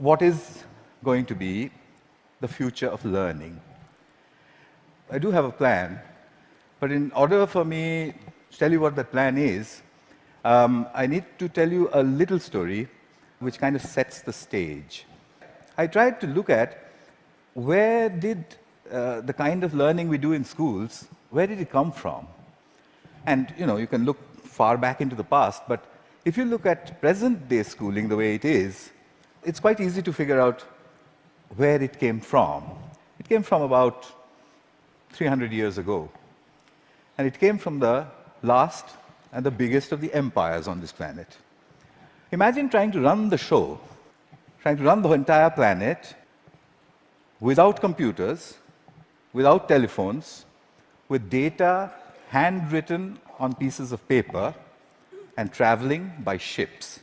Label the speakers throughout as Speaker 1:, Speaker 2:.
Speaker 1: what is going to be the future of learning. I do have a plan, but in order for me to tell you what that plan is, I need to tell you a little story which kind of sets the stage. I tried to look at where did the kind of learning we do in schools, where did it come from? And you can look far back into the past, but if you look at present-day schooling the way it is, it's quite easy to figure out where it came from. It came from about 300 years ago. And it came from the last and the biggest of the empires on this planet. Imagine trying to run the show, trying to run the entire planet without computers, without telephones, with data handwritten on pieces of paper and traveling by ships.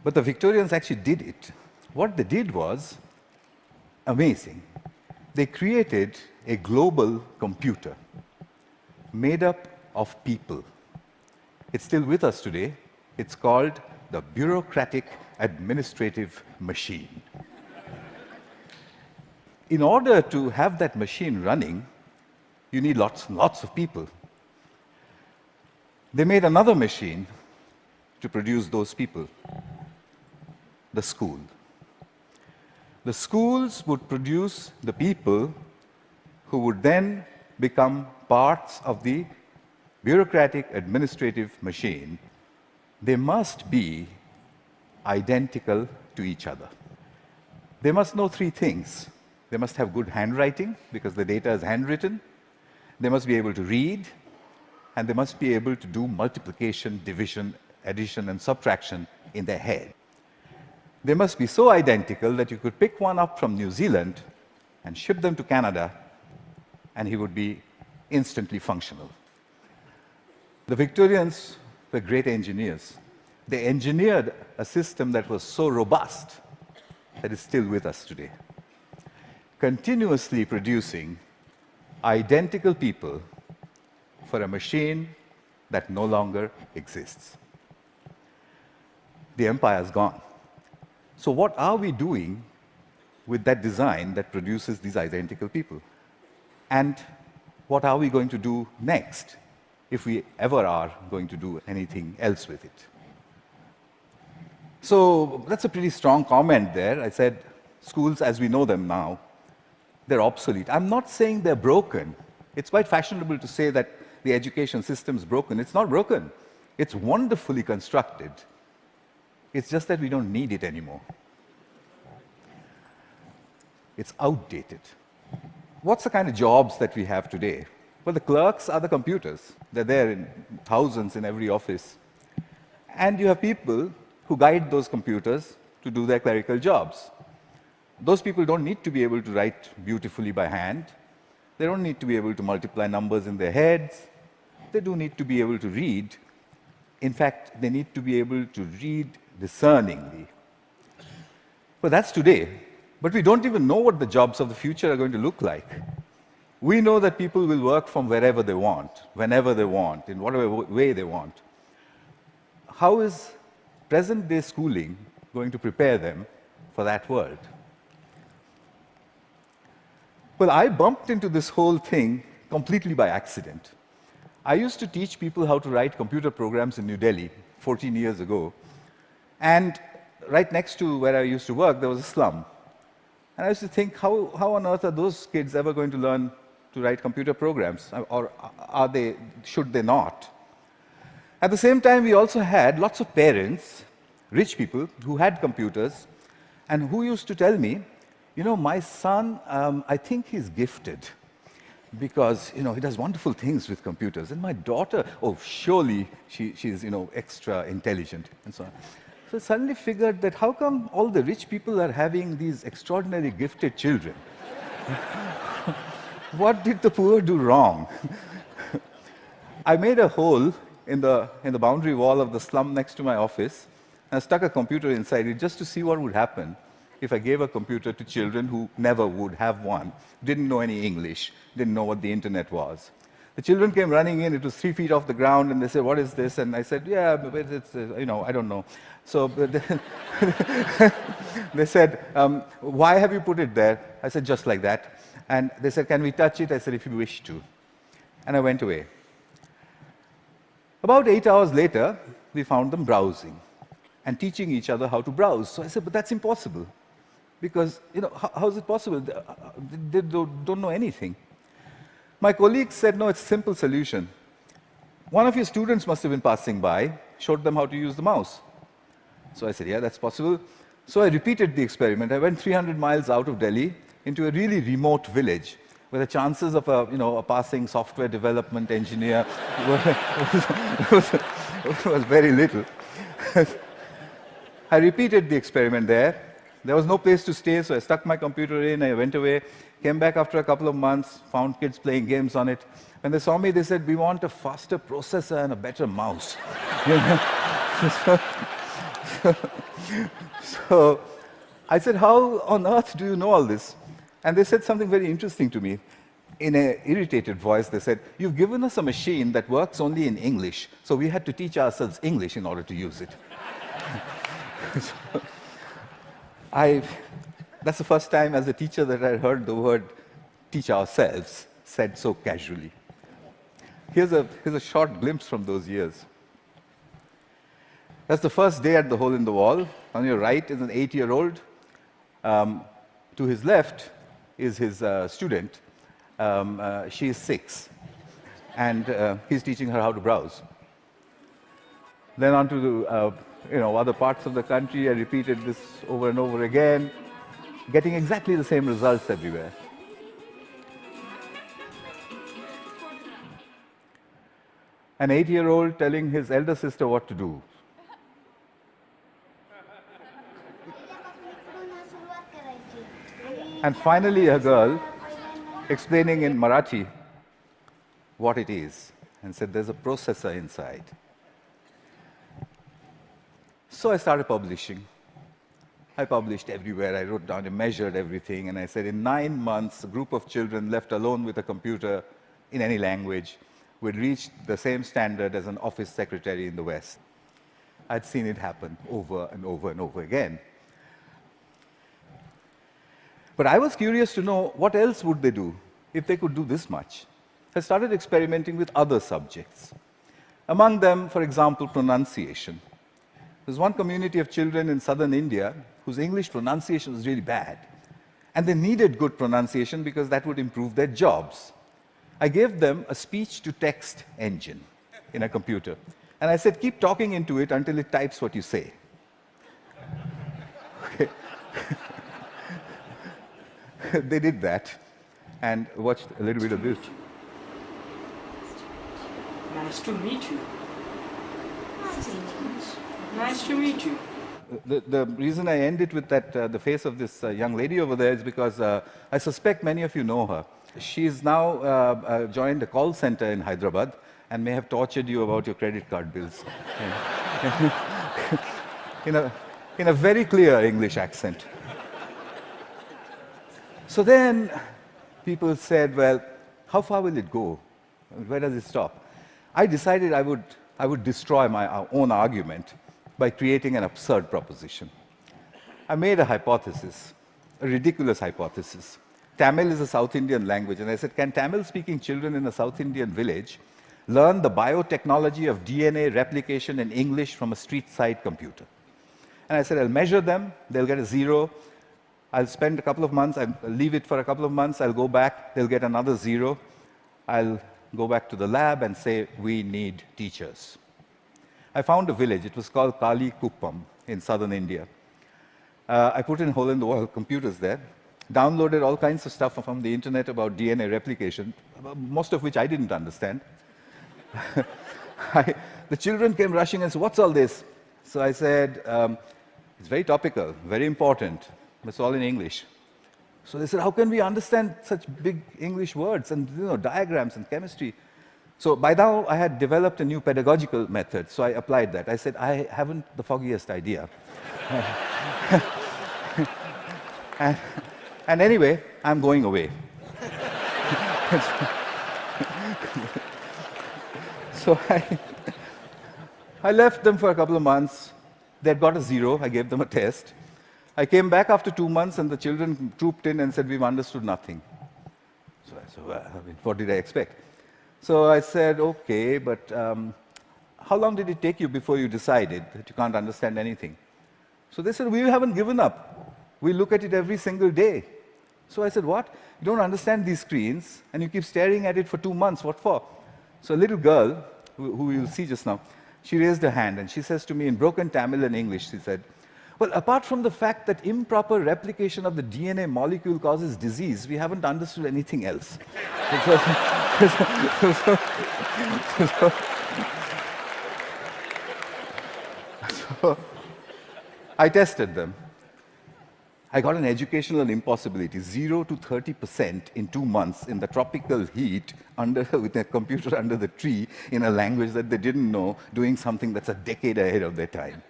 Speaker 1: But the Victorians actually did it. What they did was amazing. They created a global computer made up of people. It's still with us today. It's called the bureaucratic administrative machine. In order to have that machine running, you need lots and lots of people. They made another machine to produce those people, the school. The schools would produce the people who would then become parts of the bureaucratic administrative machine. They must be identical to each other. They must know three things. They must have good handwriting, because the data is handwritten. They must be able to read, and they must be able to do multiplication, division, addition, and subtraction in their head. They must be so identical that you could pick one up from New Zealand and ship them to Canada, and he would be instantly functional. The Victorians were great engineers. They engineered a system that was so robust that is still with us today, continuously producing identical people for a machine that no longer exists. The empire's gone. So what are we doing with that design that produces these identical people? And what are we going to do next, if we ever are going to do anything else with it? So that's a pretty strong comment there. I said, schools as we know them now, they're obsolete. I'm not saying they're broken. It's quite fashionable to say that the education system's broken. It's not broken. It's wonderfully constructed. It's just that we don't need it anymore. It's outdated. What's the kind of jobs that we have today? Well, the clerks are the computers. They're there in thousands in every office. And you have people who guide those computers to do their clerical jobs. Those people don't need to be able to write beautifully by hand. They don't need to be able to multiply numbers in their heads. They do need to be able to read. In fact, they need to be able to read discerningly. Well, that's today. But we don't even know what the jobs of the future are going to look like. We know that people will work from wherever they want, whenever they want, in whatever way they want. How is present-day schooling going to prepare them for that world? Well, I bumped into this whole thing completely by accident. I used to teach people how to write computer programs in New Delhi 14 years ago. And right next to where I used to work, there was a slum. And I used to think, how on earth are those kids ever going to learn to write computer programs? Or should they not? At the same time, we also had lots of parents, rich people, who had computers, and who used to tell me, my son, I think he's gifted, because he does wonderful things with computers. And my daughter, surely she's extra intelligent, and so on. So I suddenly figured that how come all the rich people are having these extraordinarily gifted children? What did the poor do wrong? I made a hole in the boundary wall of the slum next to my office, and I stuck a computer inside it just to see what would happen if I gave a computer to children who never would have one, didn't know any English, didn't know what the internet was. The children came running in. It was 3 feet off the ground, and they said, "What is this?" And I said, "Yeah, but it's, I don't know." So they said, "Why have you put it there?" I said, "Just like that." And they said, "Can we touch it?" I said, "If you wish to." And I went away. About 8 hours later, we found them browsing and teaching each other how to browse. So I said, "But that's impossible. Because, how is it possible? They don't know anything." My colleagues said, "No, it's a simple solution. One of your students must have been passing by, showed them how to use the mouse." So I said, "Yeah, that's possible." So I repeated the experiment. I went 300 miles out of Delhi into a really remote village where the chances of a passing software development engineer was very little. I repeated the experiment there. There was no place to stay, so I stuck my computer in, I went away, came back after a couple of months, found kids playing games on it. When they saw me, they said, "We want a faster processor and a better mouse." So I said, "How on earth do you know all this?" And they said something very interesting to me. In an irritated voice, they said, "You've given us a machine that works only in English, so we had to teach ourselves English in order to use it." So that's the first time as a teacher that I heard the word "teach ourselves" said so casually. Here's a short glimpse from those years. That's the first day at the Hole in the Wall. On your right is an 8-year-old. To his left is his student. She is 6. And he's teaching her how to browse. Then on to the other parts of the country. I repeated this over and over again, getting exactly the same results everywhere. An 8-year-old telling his elder sister what to do. And finally, a girl explaining in Marathi what it is and said, "There's a processor inside." So I started publishing. I published everywhere. I wrote down and measured everything. And I said, in 9 months, a group of children left alone with a computer in any language would reach the same standard as an office secretary in the West. I'd seen it happen over and over and over again. But I was curious to know what else would they do if they could do this much. I started experimenting with other subjects. Among them, for example, pronunciation. There's one community of children in southern India whose English pronunciation was really bad. And they needed good pronunciation because that would improve their jobs. I gave them a speech-to-text engine in a computer. And I said, "Keep talking into it until it types what you say." Okay. They did that and watched a little bit of this.
Speaker 2: Nice to meet you. Nice to meet you.
Speaker 1: The reason I end it with that, the face of this young lady over there is because I suspect many of you know her. She's now joined a call center in Hyderabad and may have tortured you about your credit card bills. in a very clear English accent. So then people said, "Well, how far will it go? Where does it stop?" I decided I would destroy my own argument by creating an absurd proposition. I made a hypothesis, a ridiculous hypothesis. Tamil is a South Indian language, and I said, can Tamil-speaking children in a South Indian village learn the biotechnology of DNA replication in English from a street-side computer? And I said, I'll measure them, they'll get a 0. I'll spend a couple of months, I'll leave it for a couple of months, I'll go back, they'll get another 0. I'll go back to the lab and say, we need teachers. I found a village, it was called Kali Kuppam in southern India. I put in hole-in-the-wall computers there, downloaded all kinds of stuff from the internet about DNA replication, most of which I didn't understand. The children came rushing and said, what's all this? So I said, it's very topical, very important. It's all in English. So they said, how can we understand such big English words and diagrams and chemistry? So by now, I had developed a new pedagogical method, so I applied that. I said, I haven't the foggiest idea. and anyway, I'm going away. So I left them for a couple of months. They'd got a 0. I gave them a test. I came back after 2 months, and the children trooped in and said, "We've understood nothing." So I said, "Well, I mean, what did I expect?" So I said, "Okay, but how long did it take you before you decided that you can't understand anything?" So they said, "We haven't given up. We look at it every single day." So I said, "What? You don't understand these screens, and you keep staring at it for 2 months. What for?" So a little girl, who you'll see just now, she raised her hand, and she says to me in broken Tamil and English, she said, "Well, apart from the fact that improper replication of the DNA molecule causes disease, we haven't understood anything else." So I tested them. I got an educational impossibility, 0 to 30% in 2 months in the tropical heat with a computer under the tree in a language that they didn't know, doing something that's a decade ahead of their time.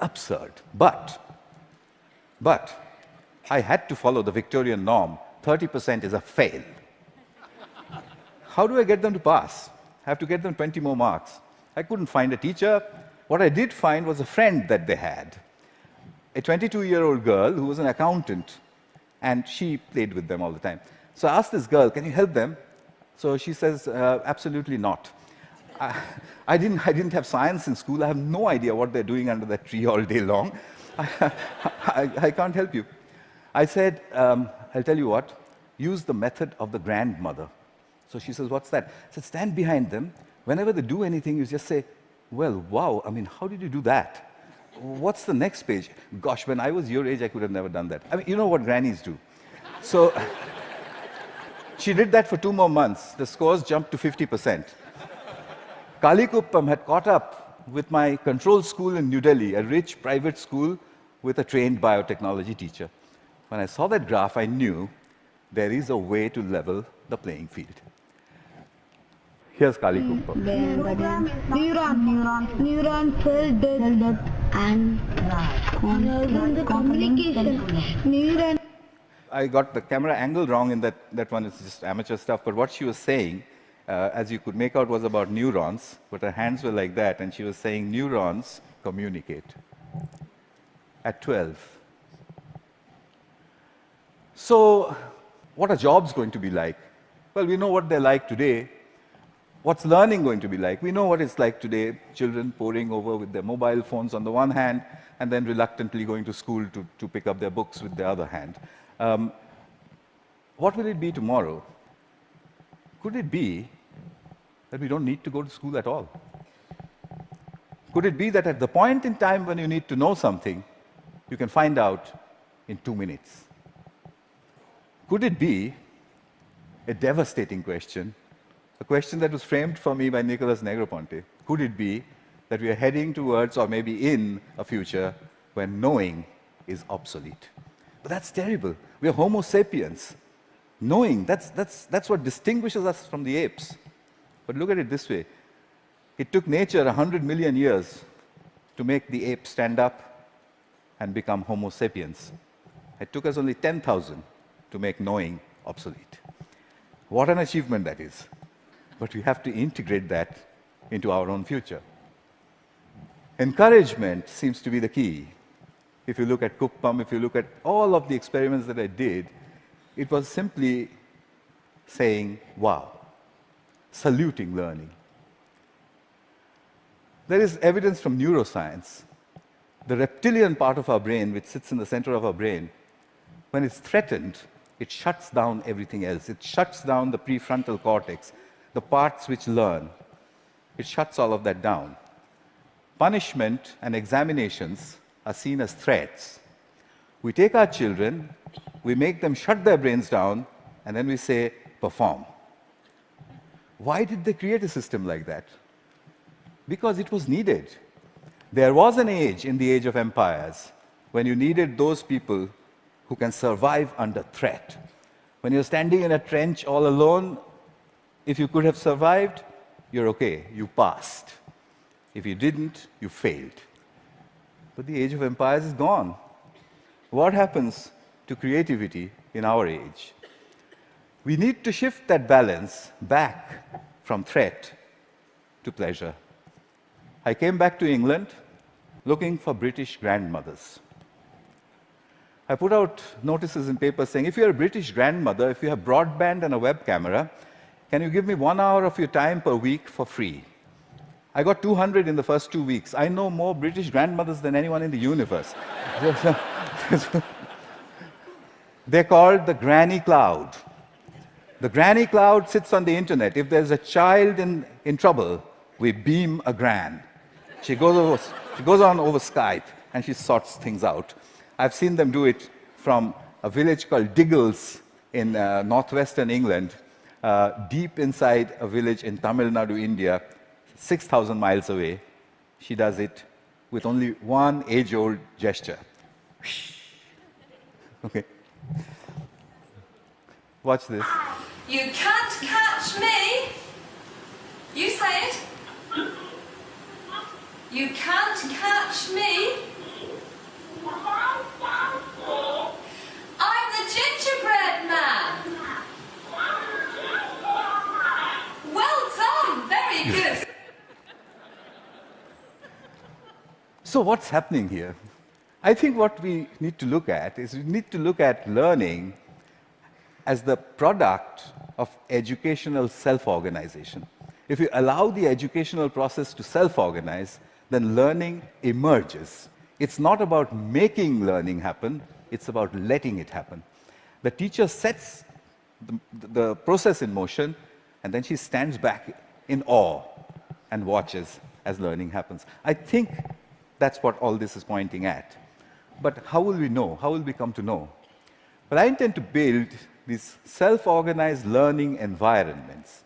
Speaker 1: Absurd. But I had to follow the Victorian norm. 30% is a fail. How do I get them to pass? I have to get them 20 more marks. I couldn't find a teacher. What I did find was a friend that they had, a 22-year-old girl who was an accountant, and she played with them all the time. So I asked this girl, "Can you help them?" So she says, "Absolutely not. I didn't have science in school. I have no idea what they're doing under that tree all day long. I can't help you." I said, "I'll tell you what, use the method of the grandmother." So she says, "What's that?" I said, "Stand behind them. Whenever they do anything, you just say, 'Well, wow, I mean, how did you do that? What's the next page?' Gosh, when I was your age, I could have never done that." I mean, you know what grannies do. So she did that for 2 more months. The scores jumped to 50%. Kalikuppam had caught up with my control school in New Delhi, a rich private school with a trained biotechnology teacher. When I saw that graph, I knew there is a way to level the playing field. Here's Kalikuppam.
Speaker 3: Neuron cell death and communication. Neuron.
Speaker 1: I got the camera angle wrong in that one. It's just amateur stuff. But what she was saying, as you could make out, was about neurons. But her hands were like that, and she was saying neurons communicate at 12. So what are jobs going to be like? Well, we know what they're like today. What's learning going to be like? We know what it's like today, children poring over with their mobile phones on the one hand, and then reluctantly going to school to pick up their books with the other hand. What will it be tomorrow? Could it be that we don't need to go to school at all? Could it be that at the point in time when you need to know something, you can find out in 2 minutes? Could it be a devastating question, a question that was framed for me by Nicholas Negroponte? Could it be that we are heading towards, or maybe in, a future when knowing is obsolete? But that's terrible. We are Homo sapiens. Knowing, that's what distinguishes us from the apes. But look at it this way. It took nature 100 million years to make the ape stand up and become Homo sapiens. It took us only 10,000 to make knowing obsolete. What an achievement that is. But we have to integrate that into our own future. Encouragement seems to be the key. If you look at Kuppam, if you look at all of the experiments that I did, it was simply saying, wow, saluting learning. There is evidence from neuroscience. The reptilian part of our brain, which sits in the center of our brain, when it's threatened, it shuts down everything else. It shuts down the prefrontal cortex, the parts which learn. It shuts all of that down. Punishment and examinations are seen as threats. We take our children, we make them shut their brains down, and then we say, perform. Why did they create a system like that? Because it was needed. There was an age in the age of empires when you needed those people who can survive under threat. When you're standing in a trench all alone, if you could have survived, you're okay, you passed. If you didn't, you failed. But the age of empires is gone. What happens to creativity in our age? We need to shift that balance back from threat to pleasure. I came back to England looking for British grandmothers. I put out notices in papers saying, if you're a British grandmother, if you have broadband and a web camera, can you give me 1 hour of your time per week for free? I got 200 in the first 2 weeks. I know more British grandmothers than anyone in the universe. They're called the granny cloud. The granny cloud sits on the internet. If there's a child in trouble, we beam a gran. She goes on over Skype and she sorts things out. I've seen them do it from a village called Diggles in northwestern England, deep inside a village in Tamil Nadu, India, 6,000 miles away. She does it with only one age-old gesture. Okay. Watch this.
Speaker 4: You can't catch me. You say it. You can't catch me. I'm the gingerbread man. Well done. Very good.
Speaker 1: So what's happening here? I think what we need to look at is we need to look at learning as the product of educational self-organization. If you allow the educational process to self-organize, then learning emerges. It's not about making learning happen, it's about letting it happen. The teacher sets the process in motion, and then she stands back in awe and watches as learning happens. I think that's what all this is pointing at. But how will we know? How will we come to know? Well, I intend to build these self-organized learning environments.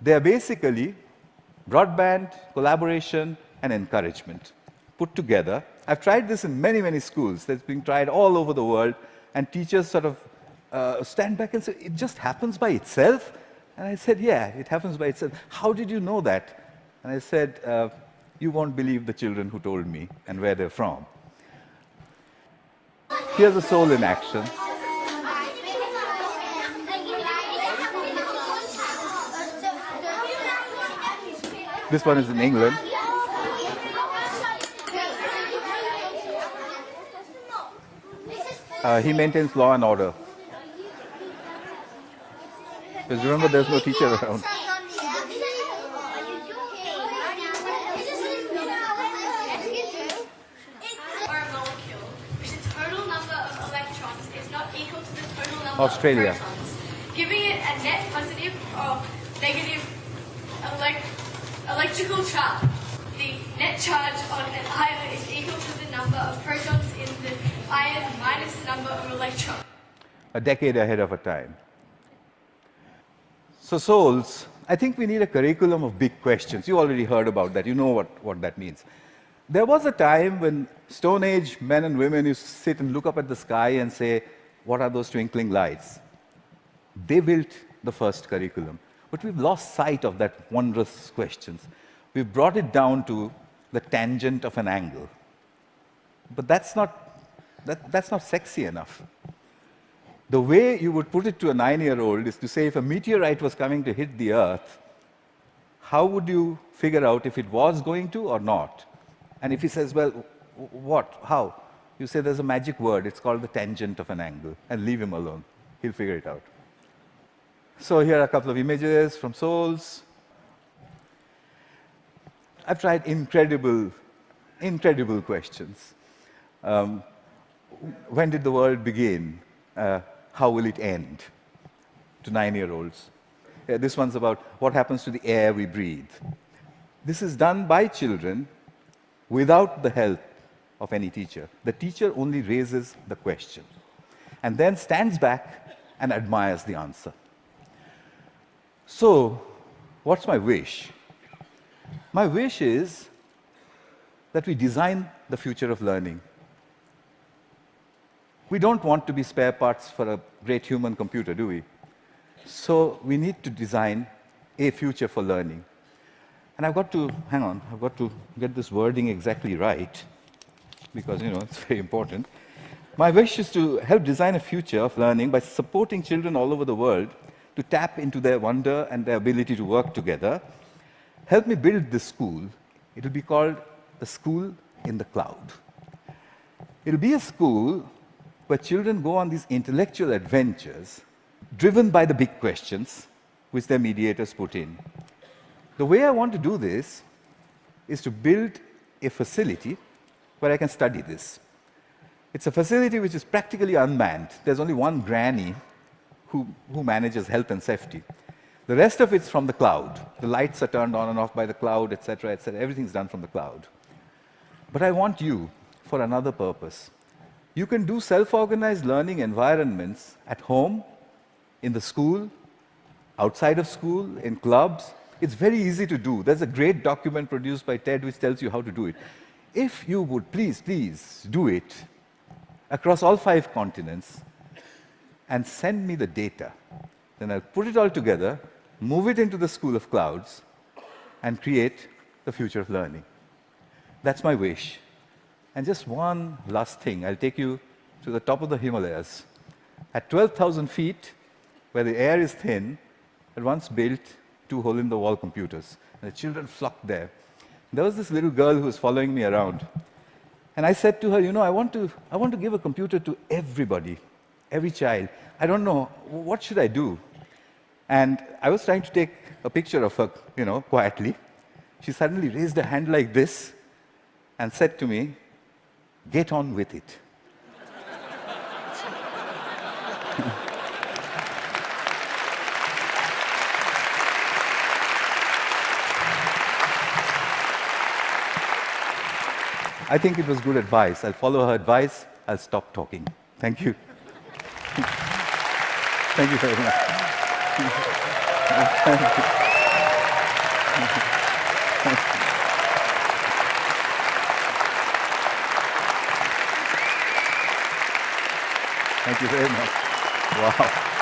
Speaker 1: They are basically broadband, collaboration, and encouragement put together. I've tried this in many, many schools. That's being tried all over the world, and teachers sort of stand back and say, it just happens by itself? And I said, yeah, it happens by itself. How did you know that? And I said, you won't believe the children who told me and where they're from. Here's a soul in action. This one is in England. He maintains law and order. Because remember, there's no teacher around. Australia.
Speaker 5: Giving it a net positive or negative electrical charge. The net charge on an ion is equal to the number of protons in the ion minus the number of electrons.
Speaker 1: A decade ahead of our time. So souls, I think we need a curriculum of big questions. You already heard about that. You know what that means. There was a time when Stone Age men and women used to sit and look up at the sky and say, what are those twinkling lights? They built the first curriculum. But we've lost sight of that wondrous questions. We've brought it down to the tangent of an angle. But that's not sexy enough. The way you would put it to a 9-year-old is to say, if a meteorite was coming to hit the Earth, how would you figure out if it was going to or not? And if he says, well, what? How? You say there's a magic word, it's called the tangent of an angle, and leave him alone. He'll figure it out. So here are a couple of images from souls. I've tried incredible questions. When did the world begin? How will it end? To 9-year-olds. This one's about what happens to the air we breathe. This is done by children without the help of any teacher. The teacher only raises the question and then stands back and admires the answer. So, what's my wish? My wish is that we design the future of learning. We don't want to be spare parts for a great human computer, do we? So we need to design a future for learning. And I've got to get this wording exactly right, because, it's very important. My wish is to help design a future of learning by supporting children all over the world to tap into their wonder and their ability to work together. Help me build this school. It will be called the School in the Cloud. It will be a school where children go on these intellectual adventures driven by the big questions which their mediators put in. The way I want to do this is to build a facility where I can study this. It's a facility which is practically unmanned. There's only one granny who manages health and safety. The rest of it's from the cloud. The lights are turned on and off by the cloud, etc., etc. Everything's done from the cloud. But I want you for another purpose. You can do self-organized learning environments at home, in the school, outside of school, in clubs. It's very easy to do. There's a great document produced by TED which tells you how to do it. If you would please do it across all 5 continents and send me the data, then I'll put it all together, move it into the School of Clouds, and create the future of learning. That's my wish. And just one last thing, I'll take you to the top of the Himalayas. At 12,000 feet, where the air is thin, I once built 2 hole-in-the-wall computers. And the children flocked there. There was this little girl who was following me around. And I said to her, you know, I want to give a computer to everybody, every child. I don't know, what should I do? And I was trying to take a picture of her, you know, quietly. She suddenly raised her hand like this and said to me, "Get on with it." I think it was good advice. I'll follow her advice. I'll stop talking. Thank you. Thank you very much. Thank you very much. Wow.